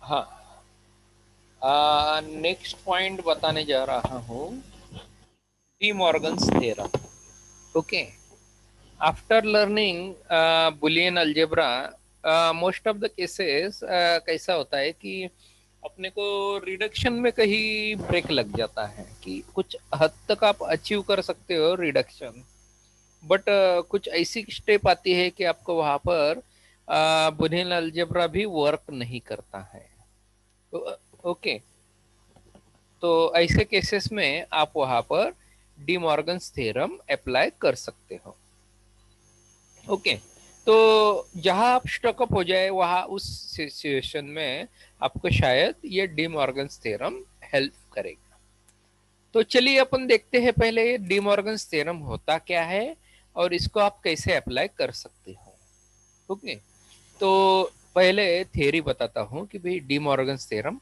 हाँ, next point बताने जा रहा हूँ, D Morgan's theorem. Okay, after learning Boolean algebra, most of the cases कैसा होता है कि अपने को रिडक्शन में कहीं ब्रेक लग जाता है कि कुछ हद तक आप अचीव कर सकते हो रिडक्शन, बट कुछ ऐसी स्टेप आती है कि आपको वहां पर बुलियन अलजेब्रा भी वर्क नहीं करता है। तो ओके, तो ऐसे केसेस में आप वहां पर डी मॉर्गन्स थ्योरम अप्लाई कर सकते हो। ओके, तो जहां आप स्टकअप हो जाए वहां उस सिचुएशन में आपको शायद ये डी मॉर्गन्स थ्योरम हेल्प करेगा। तो चलिए अपन देखते हैं पहले ये डी मॉर्गन्स थ्योरम होता क्या है और इसको आप कैसे अप्लाई कर सकते हो। ओके, तो पहले थियरी बताता हूं कि भाई डी मॉर्गन्स थ्योरम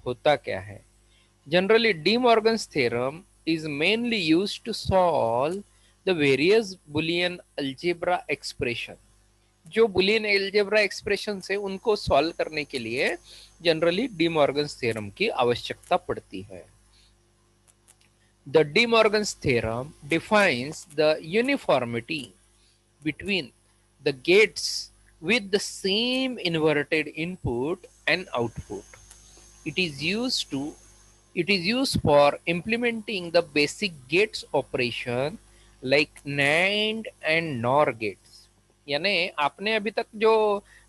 होता क्या है। Generally, De Morgan's theorem is mainly used to solve the various Boolean algebra expression. जो बुलियन एल्जेब्रा एक्सप्रेशन है उनको सॉल्व करने के लिए जनरली डी मॉर्गन्स थ्योरम की आवश्यकता पड़ती है। The D Morgan's theorem defines the uniformity between the gates with the same inverted input and output. It is used to it is used for implementing the basic gates operation like NAND and NOR gates. यानी आपने अभी तक जो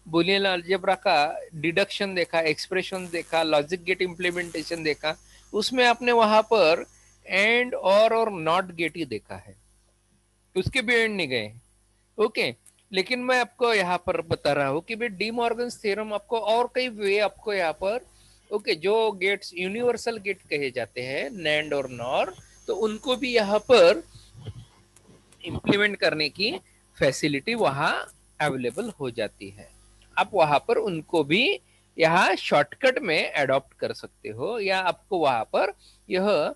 Boolean algebra का deduction देखा, expression देखा, logic gate implementation देखा, उसमें आपने वहां पर एंड और नॉट गेट ही देखा है, उसके भी एंड नहीं गए। ओके, लेकिन मैं आपको यहाँ पर बता रहा हूँ कि भाई डी मॉर्गन्स थ्योरम आपको और कई वे आपको यहाँ पर ओके जो गेट्स यूनिवर्सल गेट कहे जाते हैं नैंड और नॉर, तो उनको भी यहाँ पर इम्प्लीमेंट करने की फैसिलिटी वहाँ अवेलेबल हो जाती है। आप वहाँ पर उनको भी यहाँ शॉर्टकट में अडॉप्ट कर सकते हो, या आपको वहाँ पर यह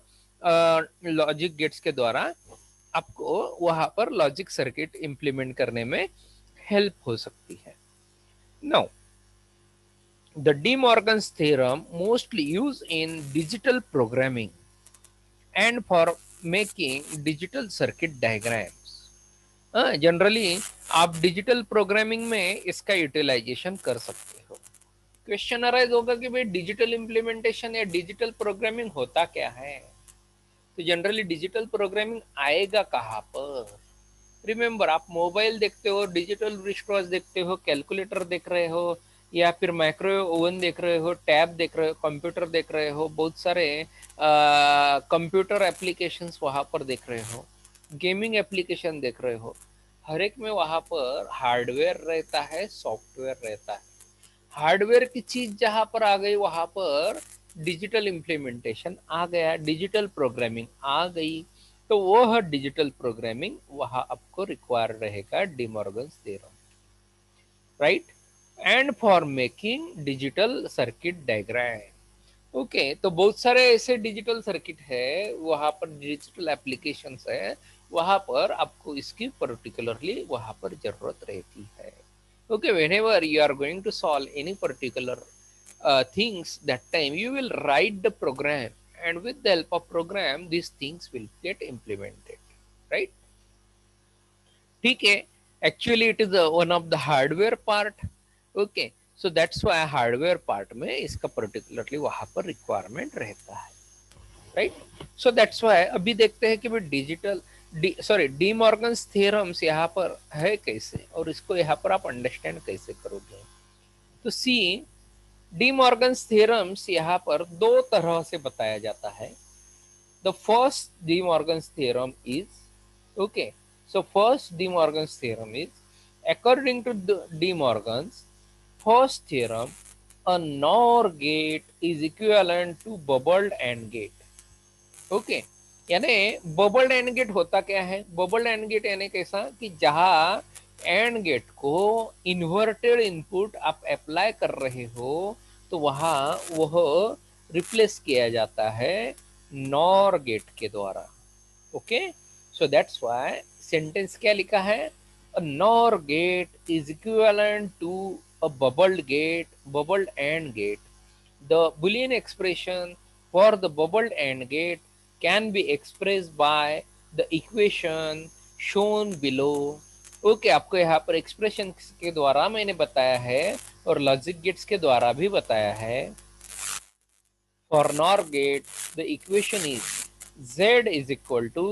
लॉजिक गेट्स के द्वारा आपको वहां पर लॉजिक सर्किट इंप्लीमेंट करने में हेल्प हो सकती है। Now the D Morgan's theorem mostly use in digital programming and for making digital circuit diagrams. Generally आप डिजिटल प्रोग्रामिंग में इसका यूटिलाइजेशन कर सकते हो। क्वेश्चन अराइज होगा कि भाई डिजिटल इंप्लीमेंटेशन या डिजिटल प्रोग्रामिंग होता क्या है। तो जनरली डिजिटल प्रोग्रामिंग आएगा कहाँ पर। रिमेंबर, आप मोबाइल देखते हो, डिजिटल रिस्टवॉच देखते हो, कैलकुलेटर देख रहे हो, या फिर माइक्रोवेव ओवन देख रहे हो, टैब देख रहे हो, कंप्यूटर देख रहे हो, बहुत सारे कंप्यूटर एप्लीकेशंस वहां पर देख रहे हो, गेमिंग एप्लीकेशन देख रहे हो। हर एक में वहां पर हार्डवेयर रहता है, सॉफ्टवेयर रहता है। हार्डवेयर की चीज जहां पर आ गई वहां पर डिजिटल इम्प्लीमेंटेशन आ गया, डिजिटल प्रोग्रामिंग आ गई। तो वो डिजिटल प्रोग्रामिंग वहां आपको रिक्वायर रहेगा D Morgan's theorem, right, and for making digital circuit diagram. Okay, तो बहुत सारे ऐसे डिजिटल सर्किट है, वहां पर डिजिटल एप्लीकेशंस है, वहां पर आपको इसकी पर्टिकुलरली वहां पर जरूरत रहती है। Okay, whenever you are going to solve any particular things, that time you will write the program, and with the help of program these things will get implemented, right? ठीक है, actually it is one of the hardware part. Okay, so that's why hardware part में इसका particularly वहां पर requirement रहता है, right. So that's why अभी देखते हैं कि भाई डिजिटल डी मॉर्गन्स थ्योरम्स यहाँ पर है कैसे, और इसको यहाँ पर आप अंडरस्टैंड कैसे करोगे। तो सी, डी मॉर्गन्स थ्योरम्स यहाँ पर दो तरह से बताया जाता है। The first De Morgan's theorem is okay, so first De Morgan's theorem is according to De Morgan's first theorem, a NOR gate is equivalent to bubbled AND gate. Okay, यानी bubbled AND gate होता क्या है। Bubbled AND gate यानी कैसा कि जहां and gate को inverted input आप अप्लाई कर रहे हो, तो वहां वह रिप्लेस किया जाता है नॉर गेट के द्वारा। Okay, so that's why sentence क्या लिखा है, a NOR gate is equivalent to a bubbled gate, bubbled AND gate, The Boolean expression for the bubbled AND gate can be expressed by the equation shown below. Okay आपको यहाँ पर expression के द्वारा मैंने बताया है और लॉजिक गेट्स के द्वारा भी बताया है. For NOR gate, the equation is Z is equal to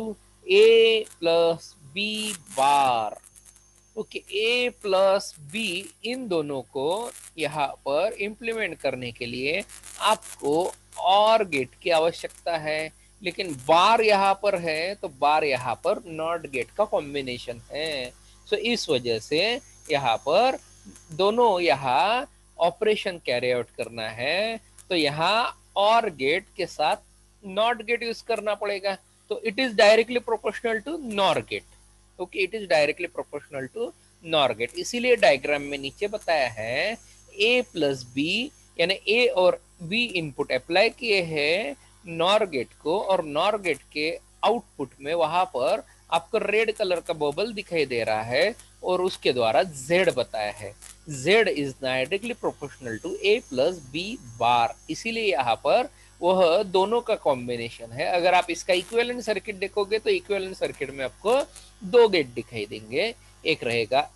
A plus B bar. Okay A plus be in दोनों को यहाँ पर इम्प्लीमेंट करने के लिए आपको और गेट की आवश्यकता है, लेकिन बार यहाँ पर है तो बार यहाँ पर नॉट गेट का कॉम्बिनेशन है. सो इस वजह से यहाँ पर दोनों यहाँ ऑपरेशन कैरी आउट करना है, तो यहाँ और गेट के साथ नॉट गेट यूज करना पड़ेगा. तो it is directly proportional to NOR gate. Okay it is directly proportional to NOR gate. इसीलिए डायग्राम में नीचे बताया है ए प्लस बी यानी ए और बी इनपुट अप्लाई किए हैं नॉर गेट को, और नॉर गेट के आउटपुट में वहां पर आपको रेड कलर का बबल दिखाई दे रहा है और उसके द्वारा z बताया है. z is directly proportional to a plus B bar. इसीलिए यहाँ पर वह दोनों का कॉम्बिनेशन है. अगर आप इसका इक्विवेलेंट सर्किट देखोगे तो इक्विवेलेंट सर्किट में आपको दो गेट दिखाई देंगे, एक रहेगा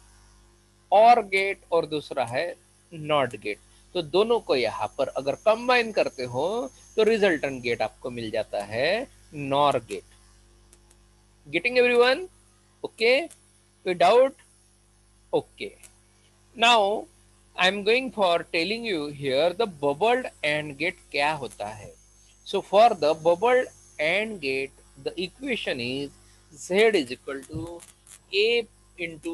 और गेट और दूसरा है नॉट गेट. तो दोनों को यहाँ पर अगर कंबाइन करते हो तो रिजल्टेंट गेट आपको मिल जाता है NOR gate. Getting everyone? Okay कोई doubt? Okay now I am going for telling you here the bubbled AND gate क्या होता है. So for the bubbled AND gate the equation is z is equal to a into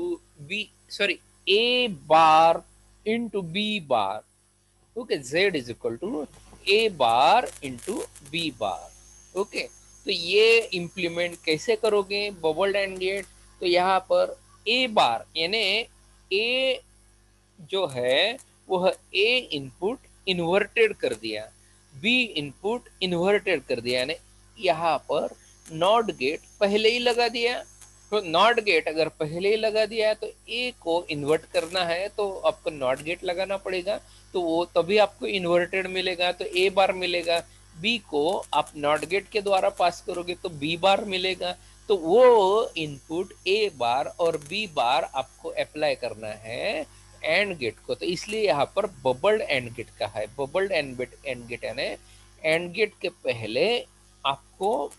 b, sorry, a bar into b bar. Okay, z is equal to a bar into b bar. Okay, तो ये implement कैसे करोगे bubbled AND gate? तो यहाँ पर a बार यानी a जो है वह a इनपुट इन्वर्टेड कर दिया, b इनपुट इन्वर्टेड कर दिया, यानी यहाँ पर नॉट गेट पहले ही लगा दिया. तो नॉट गेट अगर पहले ही लगा दिया है तो ए को इन्वर्ट करना है तो आपको नॉट गेट लगाना पड़ेगा, तो वो तभी आपको इन्वर्टेड मिलेगा, तो ए बार मिलेगा. बी को आप नॉट गेट के द्वारा पास करोगे तो बी बार मिलेगा. तो वो इनपुट ए बार और बी बार आपको अप्लाई करना है एंड गेट को. तो इसलिए यहाँ पर बबल्ड एंड गेट का है. बबल्ड एंड गेट यानी एंड गेट के पहले आपको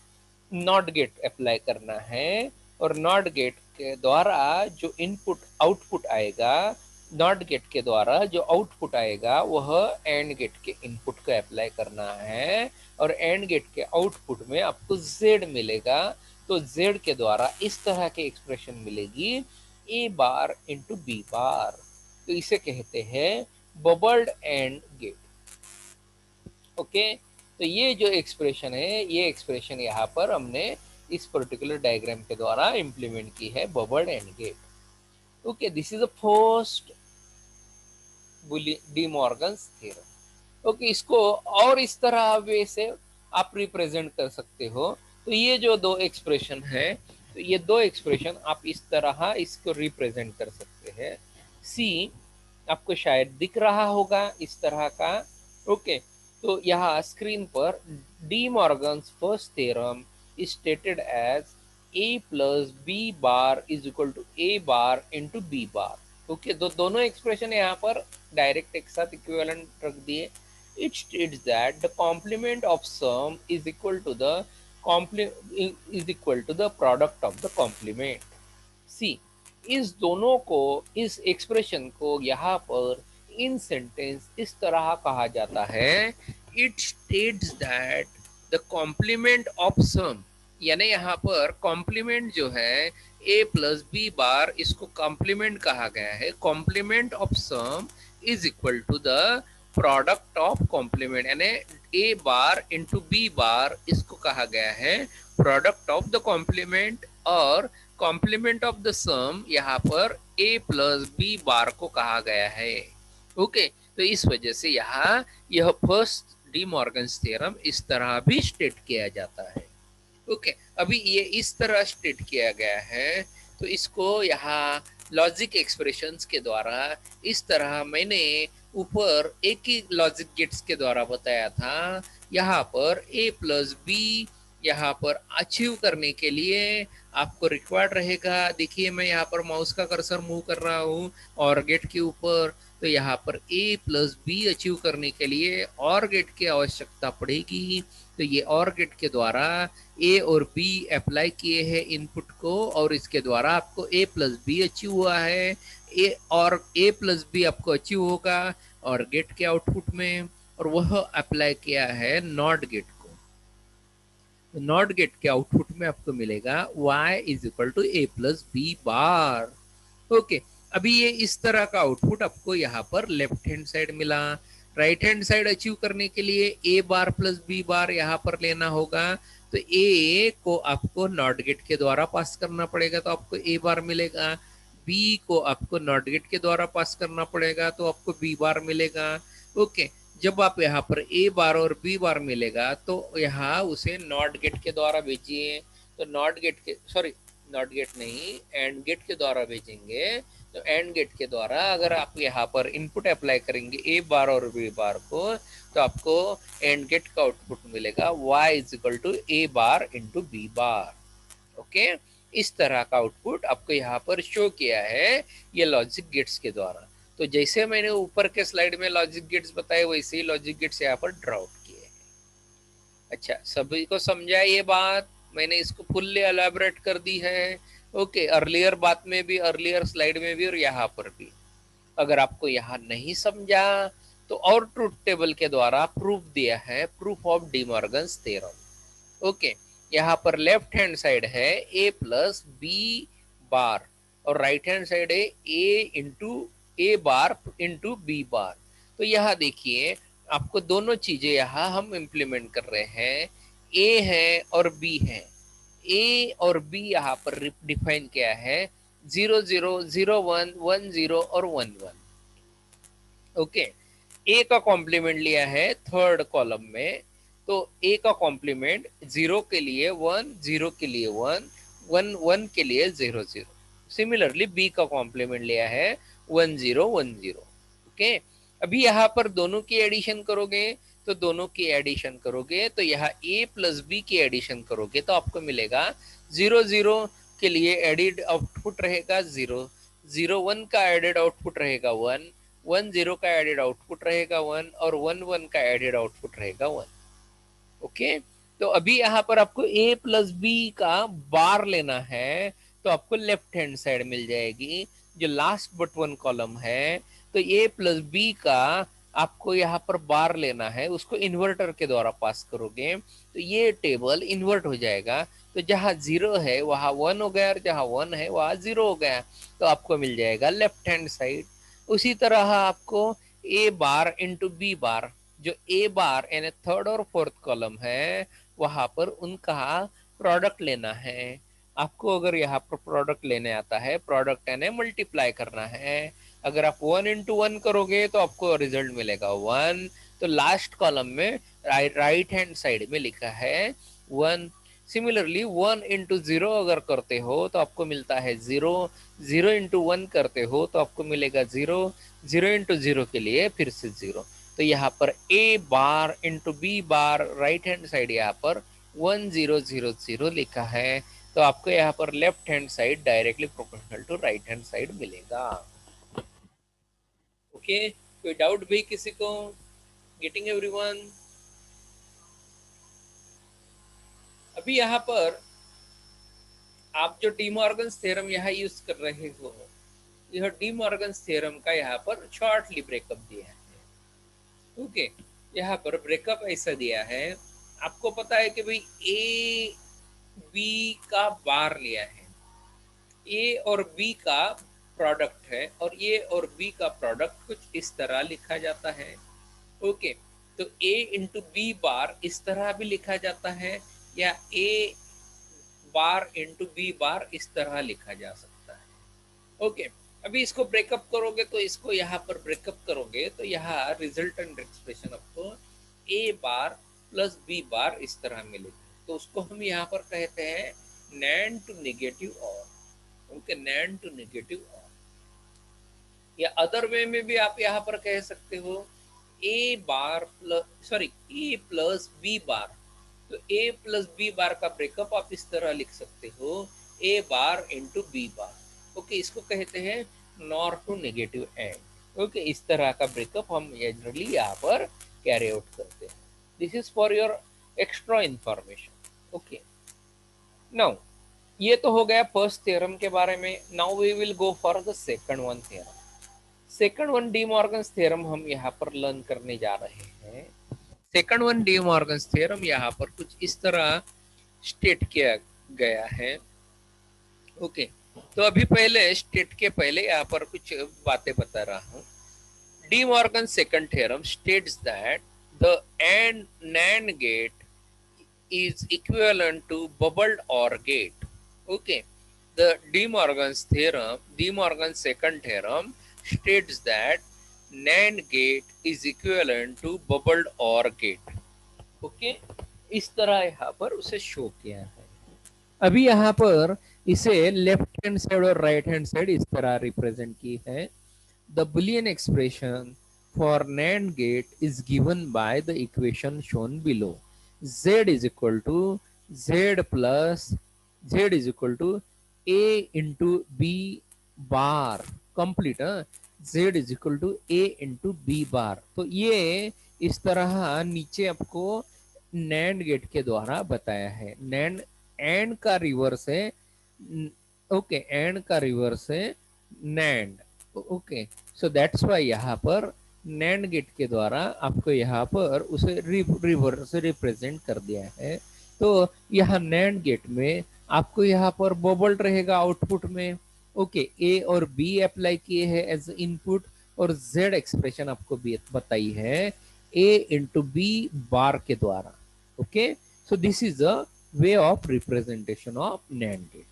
नॉट गेट अप्लाई करना है और नॉट गेट के द्वारा जो इनपुट आउटपुट आएगा, नॉट गेट के द्वारा जो आउटपुट आएगा वह एंड गेट के इनपुट को अप्लाई करना है और एंड गेट के आउटपुट में आपको z मिलेगा. तो z के द्वारा इस तरह के एक्सप्रेशन मिलेगी a bar into B bar. तो इसे कहते हैं बबल्ड एंड गेट. ओके तो ये जो एक्सप्रेशन है ये एक्सप्रेशन यहाँ पर हमने इस पर्टिकुलर डायग्राम के द्वारा इंप्लीमेंट की है bubbled AND gate. Okay this is the first De Morgan's theorem. Okay इसको और इस तरह वे से आप रिप्रेजेंट कर सकते हो. तो ये जो दो एक्सप्रेशन है तो ये दो एक्सप्रेशन आप इस तरह इसको रिप्रेजेंट कर सकते हैं. सी आपको शायद दिख रहा होगा इस तरह का. ओके तो यहाँ स्क्रीन पर de Morgan's first theorem is stated as a plus B bar is equal to a bar into B bar. Okay दोनों एक्सप्रेशन यहाँ पर डायरेक्ट एक साथ इक्विवेलेंट रख दिए. It states that the complement of sum is equal to the product of the complement. See इस दोनों को इस एक्सप्रेशन को यहाँ पर इन सेंटेंस इस तरह कहा जाता है. It states that the complement of sum, यानी यहाँ पर कॉम्प्लीमेंट जो है a प्लस बी बार इसको कॉम्प्लीमेंट कहा गया है. Complement of sum is equal to the product of complement, यानी a bar into B bar इसको कहा गया है प्रोडक्ट ऑफ द कॉम्प्लीमेंट, और कॉम्प्लीमेंट ऑफ द सम यहाँ पर a प्लस बी बार को कहा गया है. ओके तो इस वजह से यहाँ यह फर्स्ट डी मॉर्गन्स थ्योरम इस तरह भी स्टेट किया जाता है. ओके अभी ये इस तरह स्टेट किया गया है तो इसको यहाँ लॉजिक एक्सप्रेशंस के द्वारा इस तरह मैंने ऊपर एक ही लॉजिक गेट्स के द्वारा बताया था, यहाँ पर a प्लस बी यहाँ पर अचीव करने के लिए आपको रिक्वायर्ड रहेगा। देखिए मैं यहाँ पर माउस का कर्सर मूव कर रहा हूँ और गेट के ऊपर, तो यहाँ पर a प्लस बी अचीव करने के लिए और गेट की आवश्यकता पड़ेगी। तो ये और गेट के द्वारा a और b अप्लाई किए हैं इनपुट को, और इसके द्वारा आपको a प्लस बी अचीव हुआ है। a प्लस बी आपको अचीव होगा और गेट के आउटपुट में, और वह अप्लाई किया है नॉट गेट को। नॉट गेट के आउटपुट में आपको मिलेगा y is equal to A plus B bar. Okay, अभी ये इस तरह का आउटपुट आपको यहाँ पर लेफ्ट हैंड साइड मिला। राइट हैंड साइड अचीव करने के लिए a bar plus B bar यहाँ पर लेना होगा। तो a को आपको नॉट गेट के द्वारा पास करना पड़ेगा, तो आपको a बार मिलेगा। b को आपको नॉट गेट के द्वारा पास करना पड़ेगा, तो आपको b बार मिलेगा। ओके, जब आप यहाँ पर a बार और b बार मिलेगा तो यहाँ उसे नॉट गेट के द्वारा भेजिए। तो नॉट गेट के, सॉरी नॉट गेट नहीं, एंड गेट के द्वारा भेजेंगे। तो एंड गेट के द्वारा अगर आप यहाँ पर इनपुट अप्लाई करेंगे a बार और b बार को, तो आपको एंड गेट का आउटपुट मिलेगा y is equal to a bar into b bar. Okay, इस तरह का आउटपुट आपको यहाँ पर शो किया है ये लॉजिक गेट्स के द्वारा। तो जैसे मैंने ऊपर के स्लाइड में लॉजिक गेट्स बताए, वैसे ही लॉजिक गेट्स यहाँ पर ड्रा आउट किए हैं। अच्छा, सभी को समझा ये बात? मैंने इसको फुल्ली एलैबोरेट कर दी है। ओके, अर्लियर बात में भी, अर्लियर स्लाइड में भी और यहाँ पर भी। अगर आपको यहाँ नहीं समझा तो और ट्रूथ टेबल के द्वारा प्रूफ दिया है, proof of De Morgan's theorem. Okay, यहाँ पर लेफ्ट हैंड साइड है a प्लस बी बार और राइट हैंड साइड है a bar into B bar. तो यहाँ देखिए आपको दोनों चीजें यहाँ हम इम्प्लीमेंट कर रहे हैं, a है और b है। a और b यहाँ पर डिफाइन किया है 0 0 0 1 1 0 और 1 1। ओके, a का कॉम्प्लीमेंट लिया है थर्ड कॉलम में, तो a का कॉम्प्लीमेंट 0 के लिए 1, 0 के लिए 1, 1 1 के लिए 0 0। सिमिलरली b का कॉम्प्लीमेंट लिया है 1 0 1 0। ओके, अभी यहाँ पर दोनों की एडिशन करोगे, तो दोनों की एडिशन करोगे तो यहाँ a प्लस बी की एडिशन करोगे तो आपको मिलेगा 0 0 के लिए एडिड आउटपुट रहेगा 0, 0 1 का एडेड आउटपुट रहेगा 1, 1 0 का एडेड आउटपुट रहेगा 1 और 1 1 का एडेड आउटपुट रहेगा 1। ओके, तो अभी यहाँ पर आपको a प्लस बी का बार लेना है, तो आपको लेफ्ट हैंड साइड मिल जाएगी जो लास्ट बट वन कॉलम है। तो a प्लस बी का आपको यहाँ पर बार लेना है, उसको इन्वर्टर के द्वारा पास करोगे तो ये टेबल इन्वर्ट हो जाएगा। तो जहाँ 0 है वहाँ 1 हो गया और जहाँ 1 है वहाँ 0 हो गया, तो आपको मिल जाएगा लेफ्ट हैंड साइड। उसी तरह आपको a bar into B bar, जो a बार यानी थर्ड और फोर्थ कॉलम है वहां पर उनका प्रोडक्ट लेना है। आपको अगर यहाँ पर प्रोडक्ट लेने आता है, प्रोडक्ट यानी मल्टीप्लाई करना है। अगर आप 1 इंटू 1 करोगे तो आपको रिजल्ट मिलेगा 1। तो लास्ट कॉलम में राइट हैंड साइड में लिखा है 1। सिमिलरली 1 इंटू 0 अगर करते हो तो आपको मिलता है 0, 0 इंटू 1 करते हो तो आपको मिलेगा 0, 0 इंटू 0 के लिए फिर से 0। तो यहाँ पर a bar into B bar right hand side यहाँ पर 1 0 0 0 लिखा है, तो आपको यहाँ पर left hand side directly proportional to right hand side मिलेगा। ओके, कोई डाउट भी किसी को? Getting everyone? अभी यहाँ पर आप जो डी मॉर्गन्स थ्योरम यहाँ यूज कर रहे हो, यह डी मॉर्गन्स थ्योरम का यहाँ पर शॉर्टली ब्रेकअप दिया है। ओके, यहाँ पर ब्रेकअप ऐसा दिया है, आपको पता है कि भाई ए बी का बार लिया है, ए और बी का प्रोडक्ट है, और ए और बी का प्रोडक्ट कुछ इस तरह लिखा जाता है। ओके, तो ए इंटू बी बार इस तरह भी लिखा जाता है, या ए बार इंटू बी बार इस तरह लिखा जा सकता है। ओके, अभी इसको ब्रेकअप करोगे तो इसको यहाँ पर ब्रेकअप करोगे तो यहाँ रिजल्टेंट एक्सप्रेशन आपको ए बार प्लस बी बार इस तरह मिलेगी। तो उसको हम यहाँ पर कहते हैं नैंड टू नेगेटिव और। ओके, नैंड टू नेगेटिव और। या अदर वे में भी आप यहाँ पर कह सकते हो A bar plus sorry A plus B bar. तो ए प्लस बी बार का ब्रेकअप आप इस तरह लिख सकते हो A bar into B bar. Okay, इसको कहते हैं NOR to negative AND. Okay, इस तरह का ब्रेकअप हम जनरली यहाँ पर कैरी आउट करते हैं। This is for your extra information. Okay, now ये तो हो गया फर्स्ट थ्योरम के बारे में। Now we will go for the second one theorem. Second one De Morgan's theorem हम यहाँ पर लर्न करने जा रहे हैं। Second one De Morgan's theorem यहाँ पर कुछ इस तरह स्टेट किया गया है। ओके, तो अभी पहले स्टेट के पहले यहाँ पर कुछ बातें बता रहा हूँ। De Morgan second theorem states that the AND NAND gate is equivalent to bubbled OR gate. Okay, the De Morgan's second theorem states that NAND gate is equivalent to bubbled OR gate. Okay, इस तरह यहाँ पर उसे show किया है। अभी यहाँ पर इसे लेफ्ट हैंड साइड और राइट हैंड साइड इस तरह रिप्रेजेंट की है। The Boolean expression for NAND gate is given by the equation shown below. Z is equal to Z plus Z is equal to A into B bar complete। Z is equal to A into B bar। तो ये इस तरह नीचे आपको NAND gate के द्वारा बताया है। NAND AND का रिवर्स है। ओके, AND का रिवर्स है NAND। Okay, so that's why यहाँ पर नैंड गेट के द्वारा आपको यहाँ पर उसे रिवर्स रिप्रेजेंट कर दिया है। तो यहाँ नैंड गेट में आपको यहाँ पर बबल रहेगा आउटपुट में। ओके, ए और बी अप्लाई किए हैं एज इनपुट और जेड एक्सप्रेशन आपको भी बताई है ए इंटू बी बार के द्वारा। Okay, so this is a way of representation of NAND gate.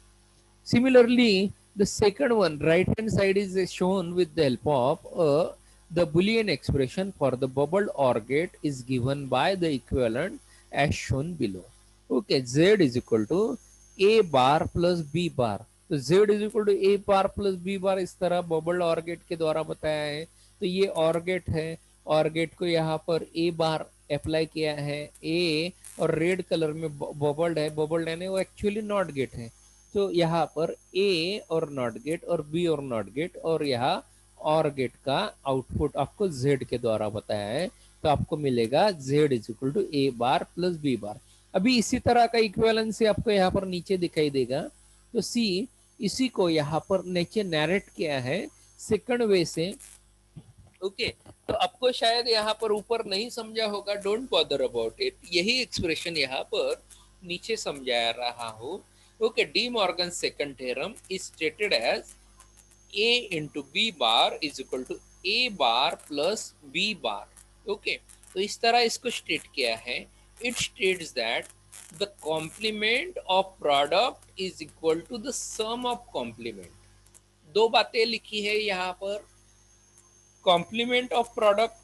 Similarly, the second one, right hand side is shown with the help of the Boolean expression for the bubbled OR gate is given by the equivalent as shown below. Okay, Z is equal to A bar plus B bar। तो Z is equal to A bar plus B bar इस तरह bubbled OR gate के द्वारा बताया है। तो ये OR gate है, OR gate को यहाँ पर A bar अप्लाई किया है। A और रेड कलर में बबल्ड है, बबल्ड यानी वो एक्चुअली नॉट गेट है। तो यहाँ पर ए और नॉट गेट और बी और नॉट गेट और यहाँ और गेट का आउटपुट आपको जेड के द्वारा बताया है। तो आपको मिलेगा Z is equal to A bar plus B bar. अभी इसी तरह का इक्विवेलेंसी आपको यहाँ पर नीचे दिखाई देगा। तो सी इसी को यहाँ पर नीचे नैरेट किया है सेकंड वे से। ओके, तो आपको शायद यहाँ पर ऊपर नहीं समझा होगा, डोंट बॉदर अबाउट इट। यही एक्सप्रेशन यहाँ पर नीचे समझा रहा हूँ। Okay, De Morgan's second theorem is stated as A into B bar is equal to A bar plus B bar. Okay, तो इस तरह इसको स्टेट किया है। It states that the complement of product is equal to the sum of complement। दो बातें लिखी है यहाँ पर। कॉम्प्लीमेंट ऑफ प्रोडक्ट,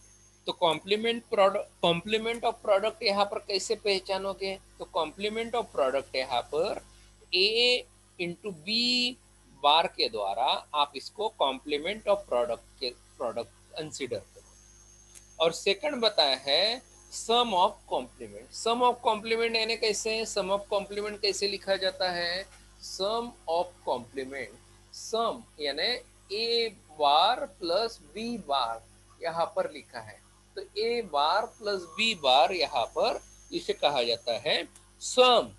तो कॉम्प्लीमेंट ऑफ प्रोडक्ट यहाँ पर कैसे पहचानोगे? तो कॉम्प्लीमेंट ऑफ प्रोडक्ट यहाँ पर ए इंटू बी बार के द्वारा आप इसको कॉम्प्लीमेंट ऑफ प्रोडक्ट कंसिडर करो। और सेकंड बताया है sum of complement. Sum of complement यानी कैसे? सम ऑफ कॉम्प्लीमेंट कैसे लिखा जाता है? सम ऑफ कॉम्प्लीमेंट, सम यानी A bar plus B bar यहाँ पर लिखा है। तो ए बार प्लस बी बार यहाँ पर इसे कहा जाता है sum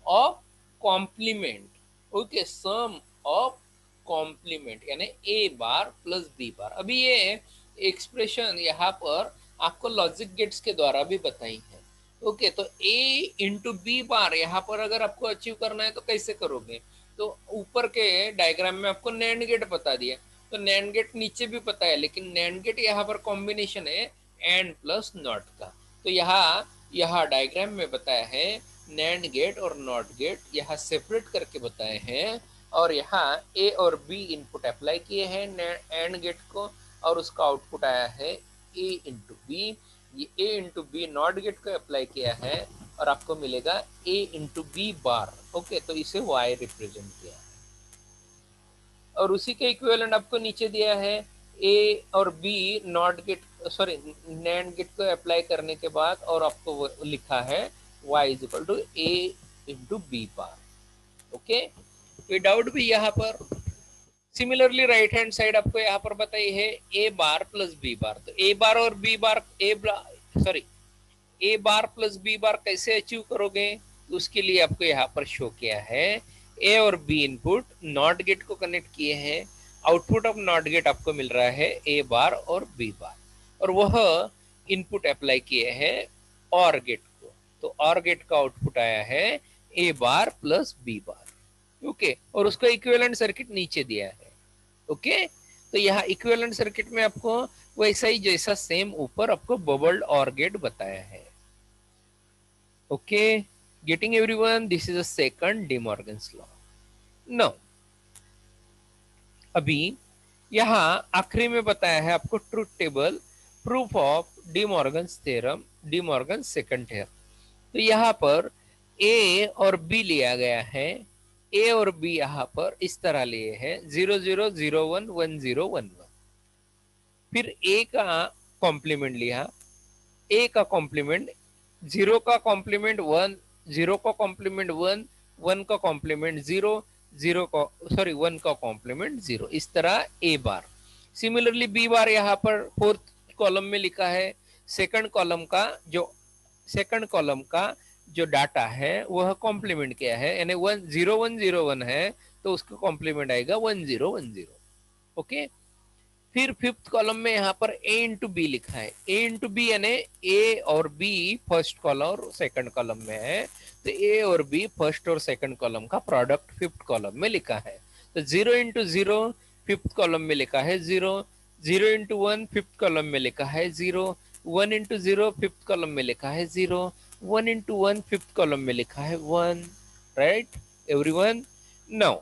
of complement. Okay, sum of complement यानी A bar plus B bar. अभी ये एक्सप्रेशन यहाँ पर आपको लॉजिक गेट्स के द्वारा भी बताई है। ओके, तो ए इंटू बी बार यहाँ पर अगर आपको अचीव करना है तो कैसे करोगे? तो ऊपर के डायग्राम में आपको नैंड गेट बता दिया, तो नैंड गेट नीचे भी पता है, लेकिन नैंड गेट यहाँ पर कॉम्बिनेशन है एंड प्लस नॉट का। तो यहाँ डायग्राम में बताया है नैंड गेट और नॉट गेट यहाँ सेपरेट करके बताए हैं, और यहाँ ए और बी इनपुट अप्लाई किए हैं एंड गेट को, और उसका आउटपुट आया है ए इंटू बी। ये ए इंटू बी नॉट गेट को अप्लाई किया है और आपको मिलेगा ए इंटू बी बार। ओके, तो इसे वाई रिप्रेजेंट किया है। और उसी के इक्विवेलेंट आपको नीचे दिया है ए और B NOT gate, sorry, NAND gate को अप्लाई करने के बाद और आपको लिखा है y is equal to A into B bar. Okay, कोई डाउट भी यहाँ पर? सिमिलरली राइट हैंड साइड आपको यहाँ पर बताई है ए बार प्लस बी बार। तो ए बार और बी बार, सॉरी, ए बार प्लस बी बार कैसे अचीव करोगे? तो उसके लिए आपको यहाँ पर शो किया है ए और बी इनपुट नॉट गेट को कनेक्ट किए हैं, आउटपुट ऑफ नॉट गेट आपको मिल रहा है ए बार और बी बार, और वह इनपुट अप्लाई किए हैं और गेट को, तो और गेट का आउटपुट आया है ए bar plus B bar. Okay, और उसका इक्विवेलेंट सर्किट नीचे दिया है। ओके, तो यहाँ इक्विवेलेंट सर्किट में आपको वैसा ही जैसा सेम ऊपर आपको बबल्ड और गेट बताया है। Okay, getting everyone, this is a second D Morgan's law. Now अभी यहाँ आखिरी में बताया है आपको truth table, proof of De Morgan's theorem, D Morgan's second theorem. तो यहाँ पर ए और बी लिया गया है, ए और बी यहाँ पर इस तरह लिए हैं 00011011। फिर ए का कॉम्प्लीमेंट लिया, ए का कॉम्प्लीमेंट, जीरो का कॉम्प्लीमेंट वन, जीरो का कॉम्प्लीमेंट वन, वन का कॉम्प्लीमेंट जीरो, जीरो का, सॉरी, वन का कॉम्प्लीमेंट जीरो, इस तरह ए बार। सिमिलरली बी बार यहाँ पर फोर्थ कॉलम में लिखा है, सेकंड कॉलम का जो, सेकंड कॉलम का जो डाटा है वह कॉम्प्लीमेंट किया है, यानी 10101 है तो उसका कॉम्प्लीमेंट आएगा 1010। ओके, फिर फिफ्थ कॉलम में यहाँ पर ए इंटू बी लिखा है, ए इंटू बी यानी ए और बी फर्स्ट कॉलम और सेकंड कॉलम में है, तो ए और बी फर्स्ट और सेकंड कॉलम का प्रोडक्ट फिफ्थ कॉलम में लिखा है। तो zero into zero fifth column में लिखा है zero, zero into one fifth column में लिखा है zero, one into zero fifth column में लिखा है zero, one into one fifth column में लिखा है वन। Right everyone? नाउ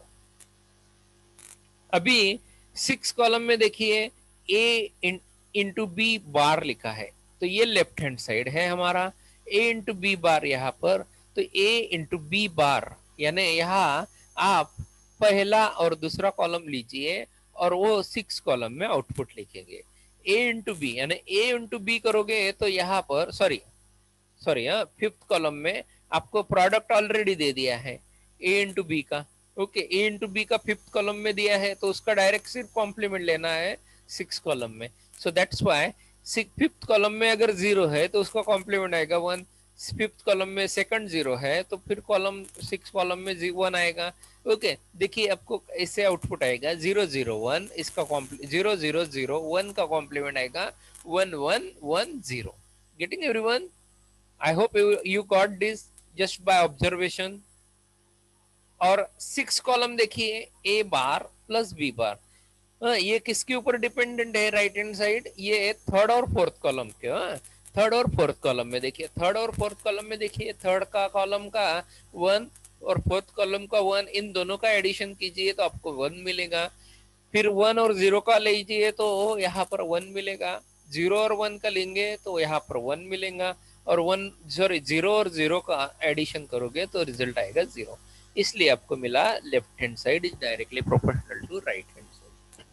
अभी सिक्स कॉलम में देखिए ए इंटू बी बार लिखा है, तो ये लेफ्ट हैंड साइड है हमारा, ए इंटू बी बार यहाँ पर, तो ए इंटू बी बार यानी यहाँ आप पहला और दूसरा कॉलम लीजिए और वो सिक्स कॉलम में आउटपुट लिखेंगे। ए इंटू बी यानी ए इंटू बी करोगे तो यहाँ पर, सॉरी सॉरी, हाँ, फिफ्थ कॉलम में आपको प्रोडक्ट ऑलरेडी दे दिया है ए इंटू बी का। ओके, ए इंटू बी का फिफ्थ कॉलम में दिया है तो उसका डायरेक्ट सिर्फ कॉम्प्लीमेंट लेना है सिक्स कॉलम में। So that's why fifth column में अगर जीरो है तो उसका कॉम्प्लीमेंट आएगा वन, फिफ्थ कॉलम में सेकंड जीरो है तो फिर कॉलम सिक्स कॉलम में वन आएगा। ओके, देखिए आपको ऐसे आउटपुट आएगा 001, इसका जीरो जीरो जीरो वन का कॉम्प्लीमेंट आएगा 1110। Getting everyone? I hope you got this just by observation। और सिक्स कॉलम देखिए ए बार प्लस बी बार, ये किसके ऊपर डिपेंडेंट है? राइट हैंड साइड, ये थर्ड और फोर्थ कॉलम के। थर्ड और फोर्थ कॉलम में देखिए, थर्ड और फोर्थ कॉलम में देखिए, थर्ड का कॉलम का वन और फोर्थ कॉलम का वन, इन दोनों का एडिशन कीजिए तो आपको वन मिलेगा। फिर वन और जीरो का लीजिए तो यहाँ पर वन मिलेगा, जीरो और वन का लेंगे तो यहाँ पर वन मिलेगा, और वन, सॉरी, जीरो और जीरो का एडिशन करोगे तो रिजल्ट आएगा जीरो। इसलिए आपको मिला left hand side is directly proportional to right hand side.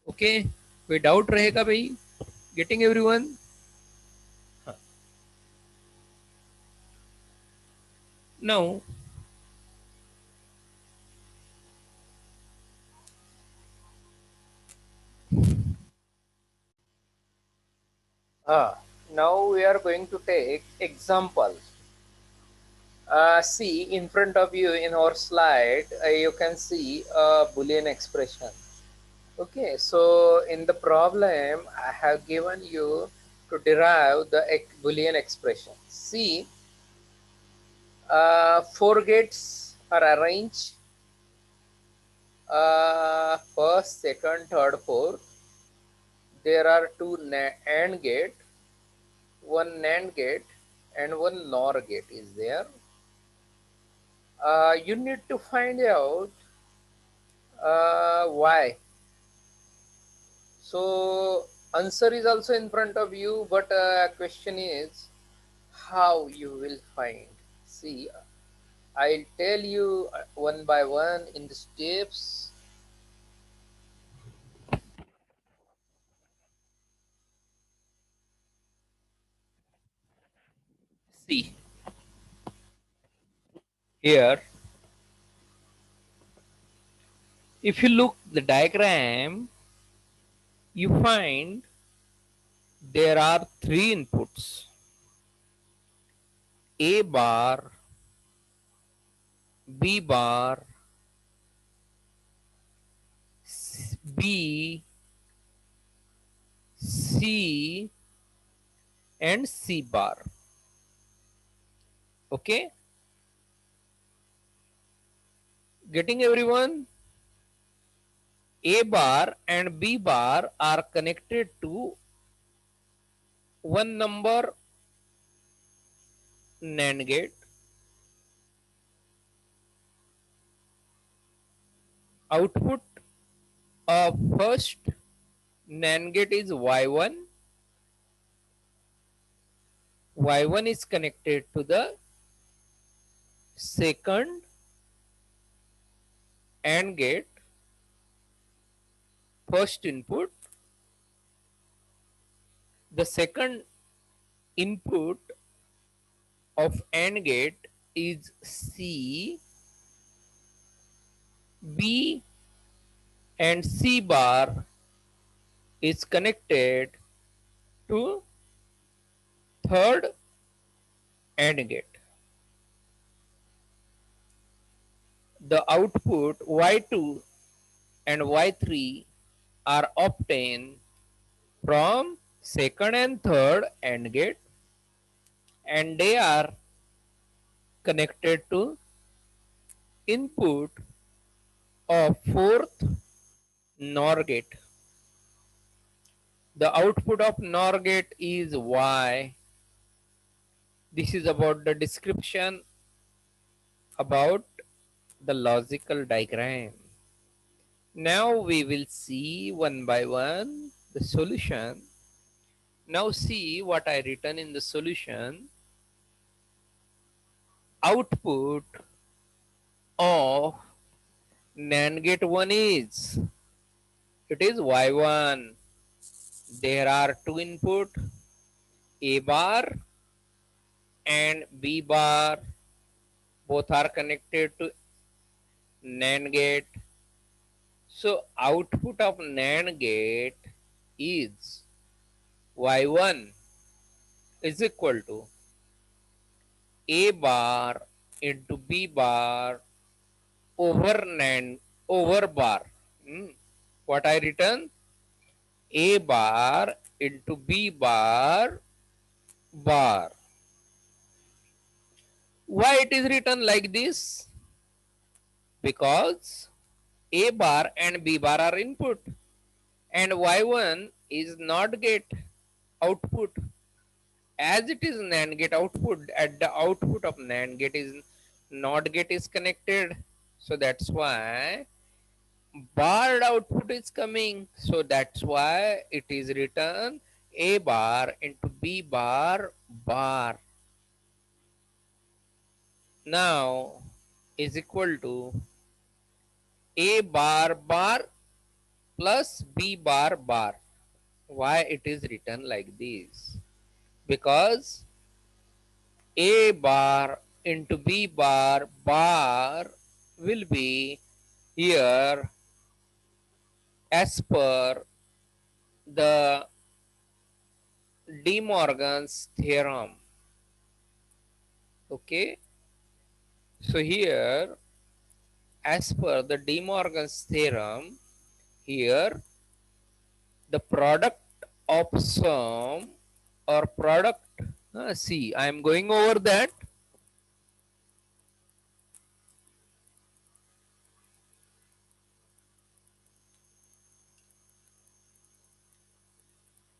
Okay, कोई डाउट रहेगा भाई? Getting everyone? Now now we are going to take examples. See, in front of you in our slide, you can see a Boolean expression. Okay, so in the problem, I have given you to derive the Boolean expression. See, four gates are arranged, first, second, third, fourth. There are two AND gate, one NAND gate, and one NOR gate is there. You need to find out why. So answer is also in front of you, but question is how you will find. See, I'll tell you one by one in the steps. See here, if you look the diagram, you find there are three inputs: A bar, B bar, B, C, and C bar. Okay, getting everyone? A bar and B bar are connected to one number NAND gate. Output of first NAND gate is Y1. Y1 is connected to the second AND gate, first input. The second input of AND gate is C. B and C bar is connected to third AND gate. The output Y2 and Y3 are obtained from second and third AND gate, and they are connected to input of fourth NOR gate. The output of NOR gate is Y. This is about the description about the logical diagram. Now we will see one by one the solution. Now see what I written in the solution. Output of NAND gate 1 is, it is Y1. There are two input, A bar and B bar. Both are connected to NAND gate. So output of NAND gate is Y1 is equal to A bar into B bar over NAND over bar. What I written? A bar into B bar bar. Why it is written like this? Because A bar and B bar are input and Y1 is NOT gate output. As it is NAND gate output, at the output of NAND gate is NOT gate is connected. So that's why barred output is coming. So that's why it is written A bar into B bar bar. Now is equal to A bar bar plus B bar bar. Why it is written like this? Because A bar into B bar bar will be here as per the De Morgan's theorem. Okay, so here as per the De Morgan's theorem, here the product of sum or product, see I am going over that.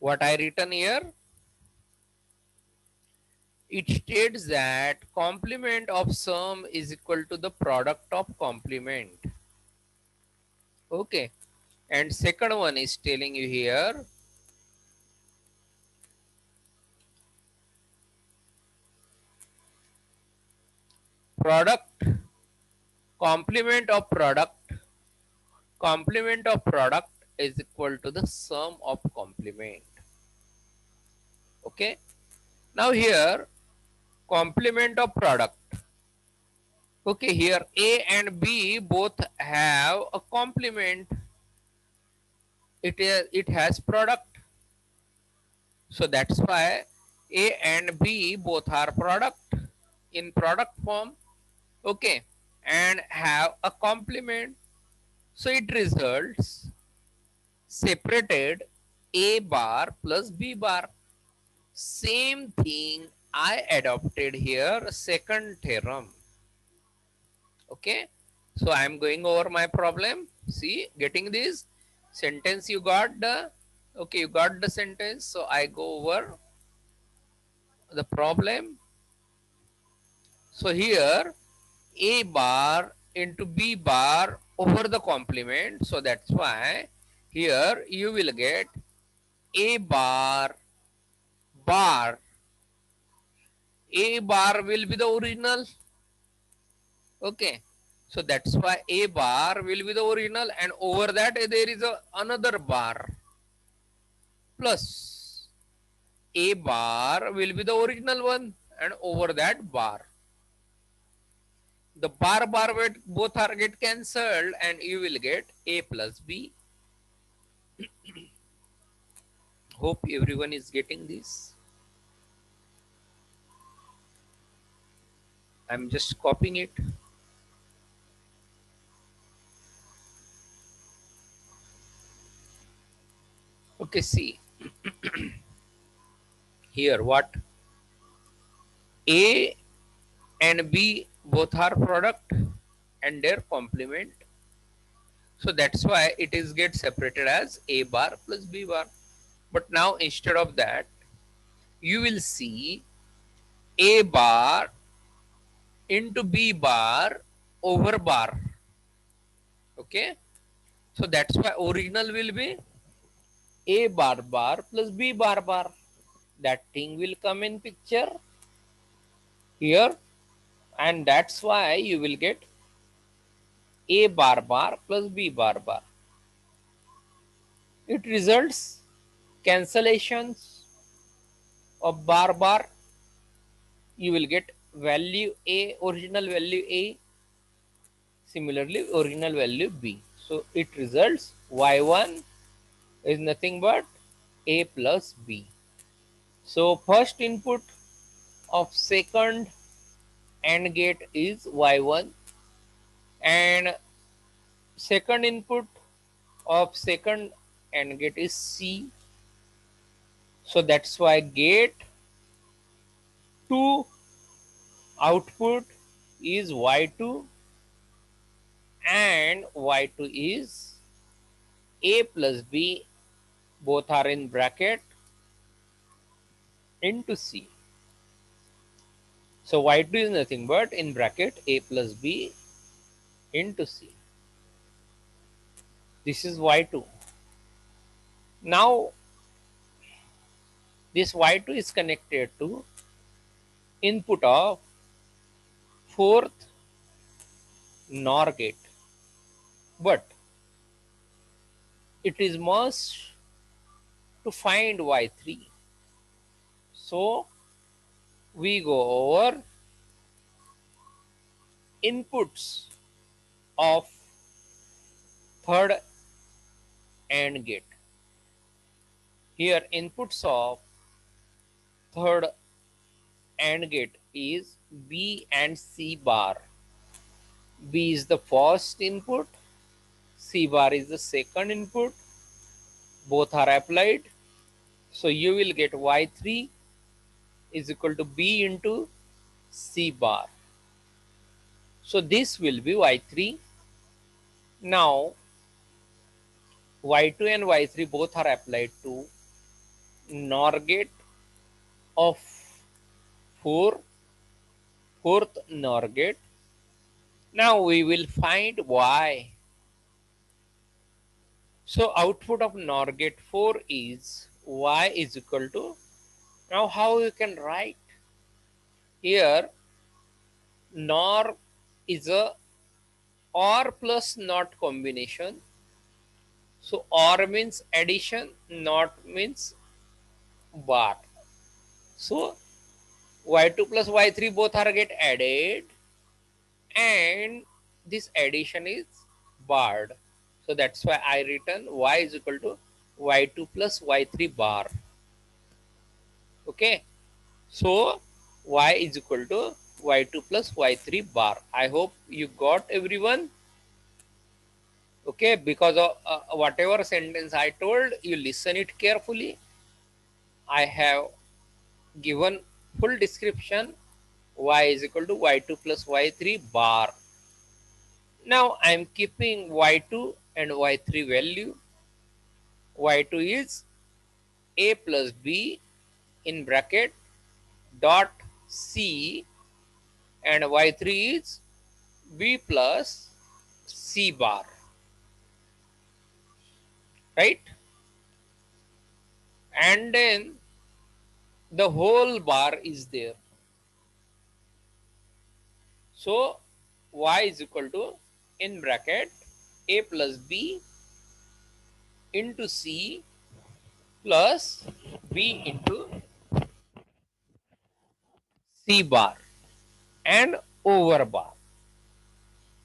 What I written here, it states that complement of sum is equal to the product of complement. Okay, and second one is telling you here product complement of product is equal to the sum of complement. Okay, now here complement of product. Okay, here A and B both have a complement. It has product. So that's why A and B both are product in product form. Okay, and have a complement. So it results separated A bar plus B bar. Same thing I adopted here, second theorem. Okay, so I am going over my problem. See, getting this sentence you got the, okay, you got the sentence. So I go over the problem. So here A bar into B bar over the complement. So that's why here you will get A bar bar. A bar will be the original. Okay. So that's why A bar will be the original, and over that there is another bar plus A bar will be the original one, and over that bar. The bar both are get cancelled, and you will get A plus B. Hope everyone is getting this. I'm just copying it. Okay, see here what A and B both are product and their complement. So that's why it is get separated as A bar plus B bar. But now instead of that, you will see A bar into B bar over bar. Okay. So that's why original will be A bar bar plus B bar bar. That thing will come in picture here, and that's why you will get A bar bar plus B bar bar. It results cancellations of bar bar. You will get value A, original value A, similarly original value B. So it results Y1 is nothing but A plus B. So first input of second AND gate is Y1, and second input of second AND gate is C. So that's why gate 2 output is Y2 and Y2 is A plus B, both are in bracket, into C. So Y2 is nothing but in bracket A plus B into C. This is Y2. Now this Y2 is connected to input of fourth NOR gate, but it is must to find Y3. So we go over inputs of third AND gate. Here inputs of third AND gate is B and C bar. B is the first input, C bar is the second input, both are applied. So you will get Y3 is equal to B into C bar. So this will be Y3. Now Y2 and Y3 both are applied to NOR gate of 4, fourth NOR gate. Now we will find Y. So output of NOR gate 4 is Y is equal to, now how you can write? Here NOR is a OR plus NOT combination. So OR means addition, NOT means bar. So y2 plus y3 both are get added, and this addition is barred. So that's why I written y is equal to y2 plus y3 bar. Okay, so y is equal to y2 plus y3 bar. I hope you got everyone. Okay, because of whatever sentence I told, you listen it carefully. I have given full description. Y is equal to y2 plus y3 bar. Now I am keeping y2 and y3 value. Y2 is a plus b in bracket dot c, and y3 is b plus c bar, right? And then the whole bar is there. So y is equal to, in bracket, a plus b into c plus b into c bar and over bar.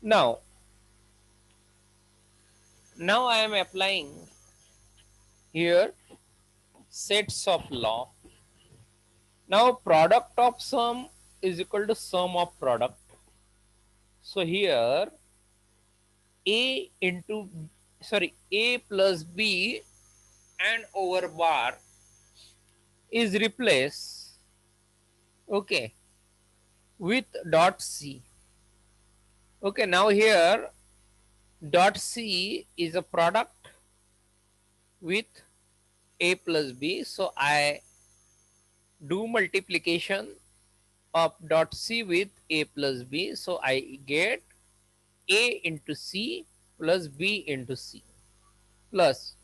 Now I am applying here sets of law. Now product of sum is equal to sum of product. So here a into, sorry, a plus b and over bar is replaced, okay, with dot c. Okay, now here dot c is a product with a plus b, so I do multiplication of dot c with a plus b, so I get a into c plus b into c plus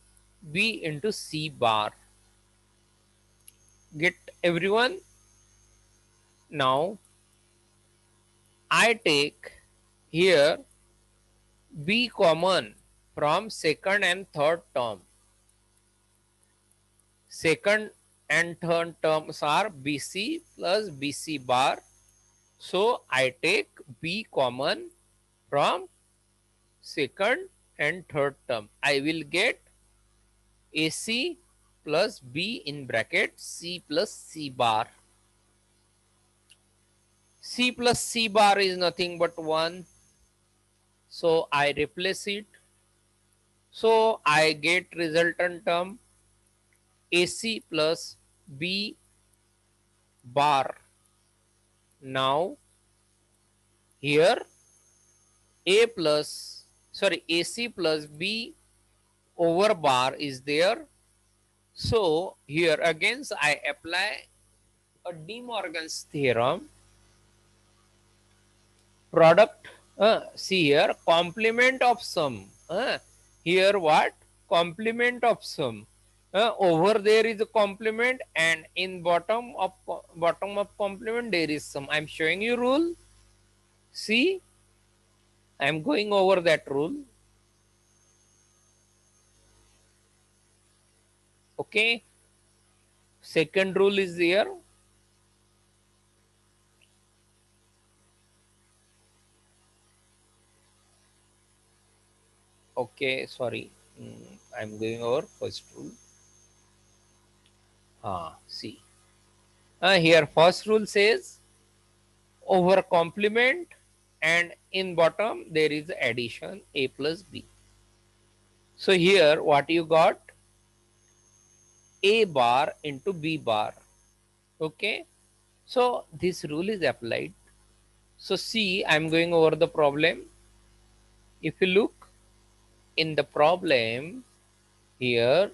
b into c bar. Get everyone? Now I take here b common from second and third term. Second and third terms are bc plus bc bar. So I take b common from second and third term. I will get ac plus b in bracket c plus c bar. C plus c bar is nothing but 1. So I replace it. So I get resultant term ac plus b bar. Now here a plus, sorry, ac plus b over bar is there. So here again I apply a De Morgan's theorem. Product, see here, complement of sum. Here what? Complement of sum. Over there is a complement, and in bottom of complement there is sum. I'm showing you rule. See, I'm going over that rule. Okay. Second rule is there. Okay, sorry. I'm going over first rule. See. Here first rule says over complement, and in bottom there is addition a plus b. So here what you got? A bar into b bar. Okay. So this rule is applied. So see, I'm going over the problem. If you look in the problem here,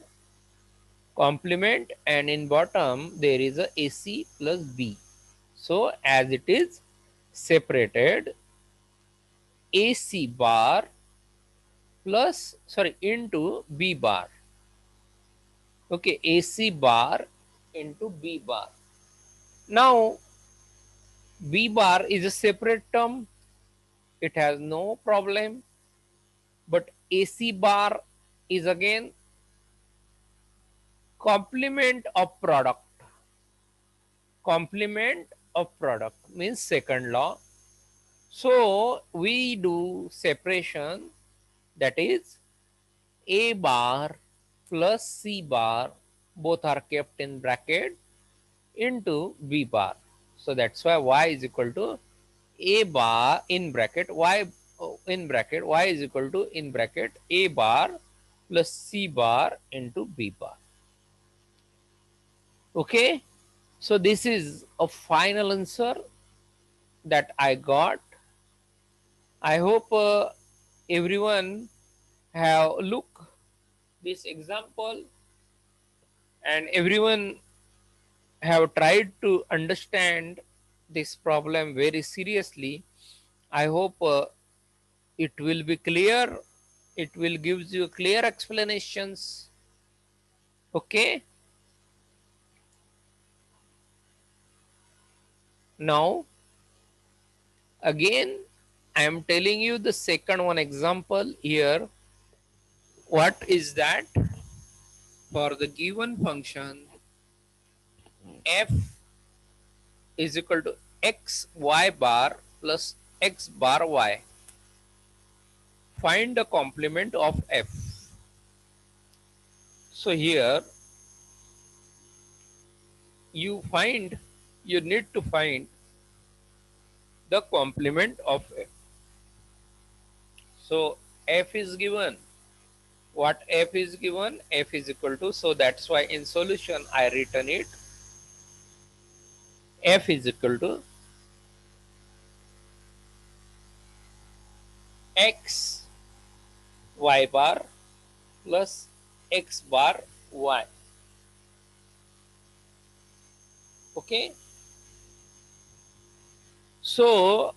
complement, and in bottom there is a AC plus B. So as it is separated, AC bar plus, sorry, into B bar. Okay, AC bar into B bar. Now B bar is a separate term. It has no problem. But AC bar is again complement of product. Complement of product means second law. So we do separation, that is a bar plus c bar, both are kept in bracket, into b bar. So that's why y is equal to a bar in bracket y, in bracket y is equal to in bracket a bar plus c bar into b bar. Okay, so this is a final answer that I got. I hope everyone have look this example and everyone have tried to understand this problem very seriously. I hope it will be clear. It will gives you clear explanations. Okay. Now again I am telling you the second one example here. What is that? For the given function f is equal to x y bar plus x bar y, find the complement of f. So here you need to find the complement of f. So f is given. What f is given? F is equal to, so that's why in solution I written it, f is equal to x y bar plus x bar y. Okay. So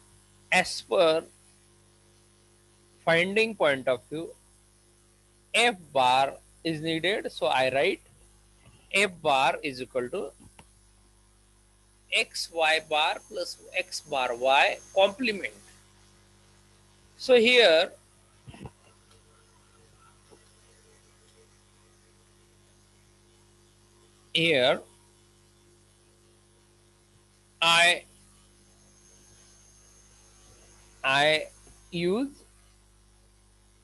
as per finding point of view, f bar is needed. So I write f bar is equal to x y bar plus x bar y complement. So here I I use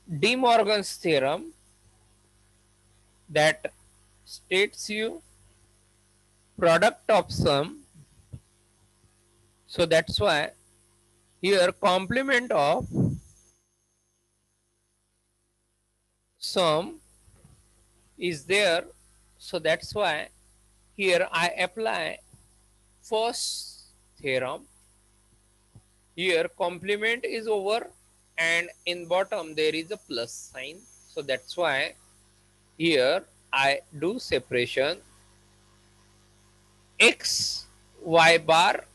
De Morgan's theorem that states you product of sum. So that's why here complement of sum is there. So that's why here I apply first theorem. Here complement is over and in bottom there is a plus sign. So that's why here I do separation x y bar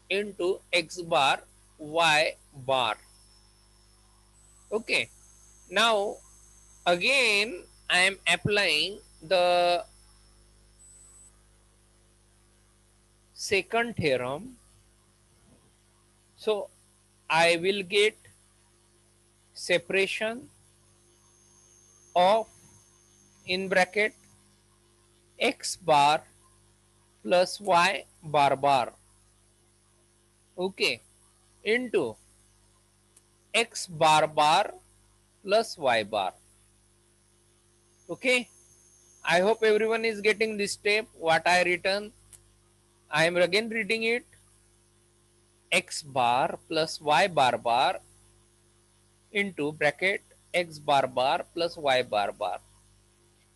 into x bar y bar. Okay. Now again I am applying the second theorem. So I will get separation of in bracket x bar plus y bar okay into x bar plus y bar. Okay, I hope everyone is getting this step what I written. I am again reading it, x bar plus y bar into bracket x bar plus y bar.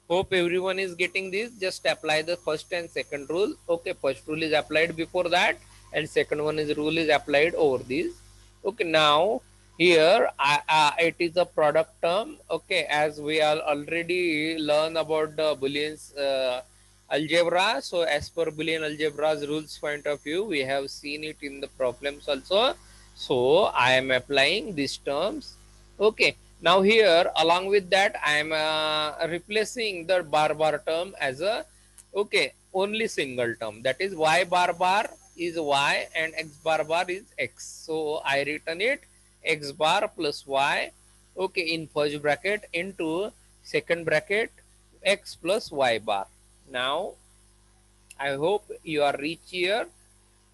Hope everyone is getting this. Just apply the first and second rule. Okay, first rule is applied before that and second one is rule is applied over this. Okay, now here it is a product term. Okay, as we are already learn about the Boolean's algebra. So as per Boolean algebra's rules point of view, we have seen it in the problems also. So I am applying these terms. Okay, now here along with that I am replacing the bar term as a okay only single term, that is y bar is y and x bar is x. So I written it x bar plus y okay in first bracket into second bracket x plus y bar. Now I hope you are reach here.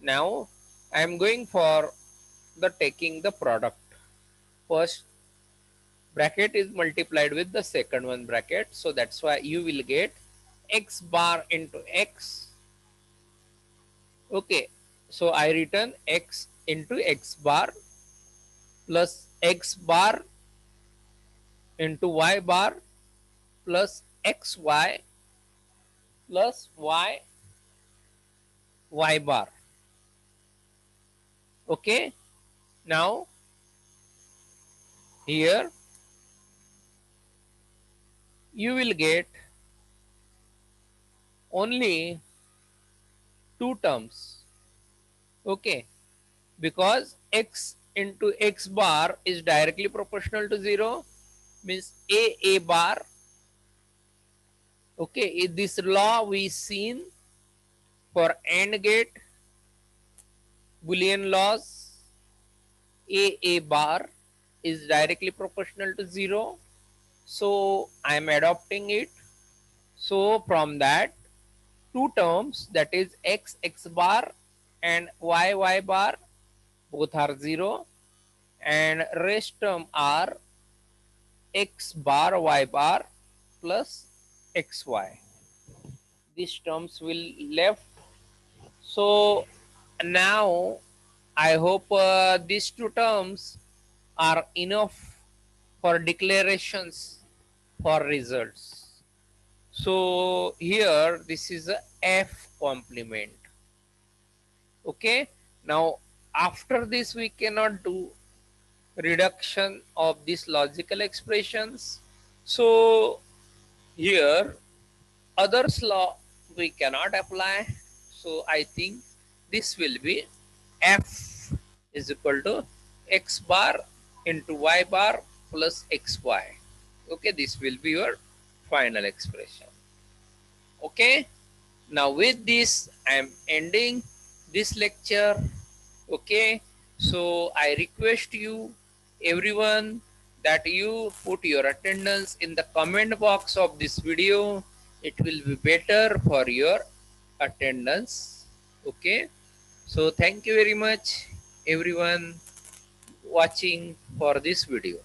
Now I am going for the taking the product. First bracket is multiplied with the second one bracket, so that's why you will get x bar into x. Okay, so I return x into x bar plus x bar into y bar plus xy plus y bar. Okay, now here you will get only two terms. Okay, because x into x bar is directly proportional to 0, means a bar. Okay, in this law we seen for AND gate Boolean laws, a bar is directly proportional to 0, so I am adopting it. So from that two terms, that is x bar and y bar, both are 0, and rest term are x bar y bar plus xy. These terms will left. So now I hope these two terms are enough for declarations for results. So here this is a f complement. Okay, now after this we cannot do reduction of these logical expressions. So here others law we cannot apply, so I think this will be f is equal to x bar into y bar plus xy. Okay, this will be your final expression. Okay, now with this I am ending this lecture. Okay, so I request you everyone that you put your attendance in the comment box of this video. It will be better for your attendance. Okay, so thank you very much everyone watching for this video.